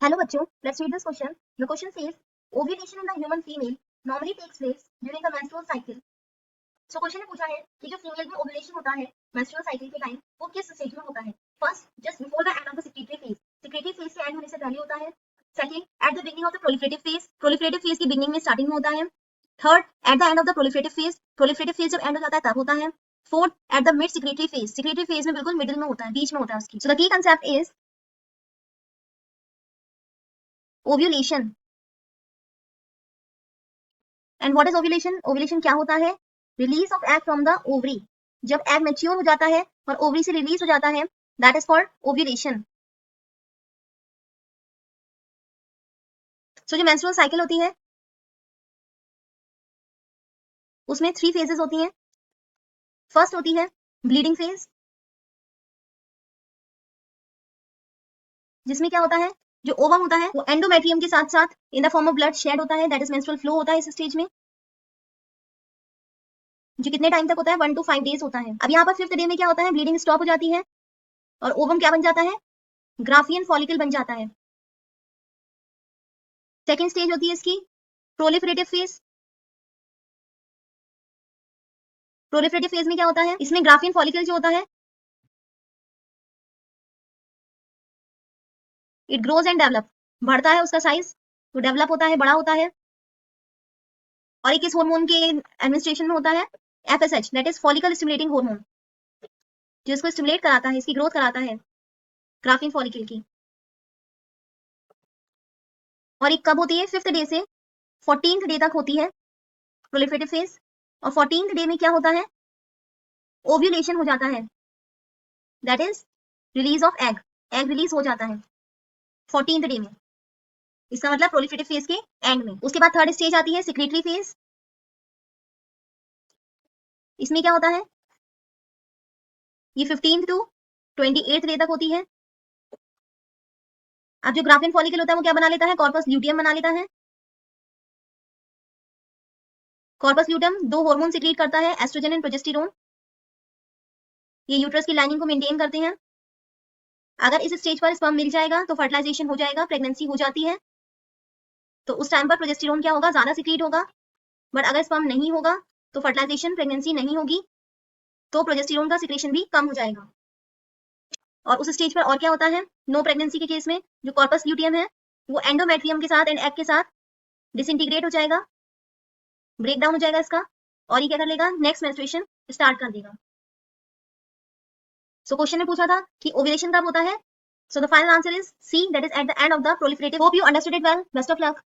Hello बच्चों, let's read this question. The question says ovulation in the human female normally takes place during the menstrual cycle. So question ने पूछा है कि जो female में ovulation होता है menstrual cycle के टाइम वो किस स्टेज में होता है. First, just before the end of the secretory phase. secretory phase के एंड होने से पहले होता है. Second, at the beginning of the proliferative phase. proliferative phase की बिगनिंग में स्टार्टिंग में होता है. Third, at the end of the proliferative phase. proliferative phase जब एंड हो जाता है तब होता है. Fourth, at the mid secretory phase. secretory phase में बिल्कुल मिडिल में होता है, बीच में होता है उसकी. So the key concept is ovulation. And what is ovulation? Ovulation क्या होता है? Release of egg from the ovary. जब एग मैच्योर हो जाता है और ओवरी से रिलीज हो जाता है, दैट इज कॉल्ड ओव्यूलेशन. सो जो मेंस्ट्रुअल साइकिल होती है उसमें 3 फेजेस होती हैं. फर्स्ट होती है ब्लीडिंग फेज, जिसमें क्या होता है, जो ओवम होता है वो एंडोमेट्रियम के साथ साथ in the form of blood shed होता है, दैट इज मेंस्ट्रुअल फ्लो होता है इस स्टेज में, जो कितने टाइम तक होता है, 1 to 5 डेज होता है. अब यहाँ पर 5th डे में क्या होता है, ब्लीडिंग स्टॉप हो जाती है और ओवम क्या बन जाता है, ग्राफियन फॉलिकल बन जाता है. सेकेंड स्टेज होती है इसकी प्रोलिफरेटिव फेज. प्रोलिफरेटिव फेज में क्या होता है, इसमें ग्राफियन फॉलिकल जो होता है इट ग्रोज एंड डेवलप, बढ़ता है उसका साइज, तो डेवलप होता है, बड़ा होता है. और एक इस हार्मोन के एडमिनिस्ट्रेशन में होता है FSH, that is follicle stimulating hormone, जो इसको स्टिमुलेट कराता है, इसकी ग्रोथ कराता है ग्राफियन फॉलिकल की. और एक कब होती है, 5th डे से 14th डे तक होती है प्रोलिफरेटिव फेज. और 14th डे में क्या होता है, ओव्यूलेशन हो जाता है, that is release of egg. Egg release हो जाता है 14th डे में. इसका मतलब प्रोलिफरेटिव फेज के एंड में. उसके बाद थर्ड स्टेज आती है सिक्रेटरी फेज. इसमें क्या होता है, ये 15th to 28th डे तक होती है. अब जो ग्राफियन फॉलिकल होता है वो क्या बना लेता है, कॉर्पस ल्यूटियम बना लेता है. कॉर्पस ल्यूटियम 2 हार्मोन सिक्रीट करता है, एस्ट्रोजन एंड प्रोजेस्टेरोन. ये यूट्रस की लाइनिंग को मेंटेन करते हैं. अगर इस स्टेज पर स्पर्म मिल जाएगा तो फर्टिलाइजेशन हो जाएगा, प्रेगनेंसी हो जाती है. तो उस टाइम पर प्रोजेस्टेरोन क्या होगा, ज्यादा सिक्रीट होगा. बट अगर स्पर्म नहीं होगा तो फर्टिलाइजेशन, प्रेगनेंसी नहीं होगी, तो प्रोजेस्टेरोन का सिक्रेशन भी कम हो जाएगा. और उस स्टेज पर और क्या होता है, नो प्रेगनेंसी के केस में जो कॉर्पस ल्यूटियम है वो एंडोमेट्रियम के साथ एंड एग के साथ डिसइंटीग्रेट हो जाएगा, ब्रेक डाउन हो जाएगा इसका, और ये क्या कर लेगा, नेक्स्ट मेंस्ट्रुएशन स्टार्ट कर देगा. सो क्वेश्चन में पूछा था कि ओव्यूलेशन कब होता है. So the final answer is C, that is at the end of the proliferative. Hope you understood it well. Best of luck.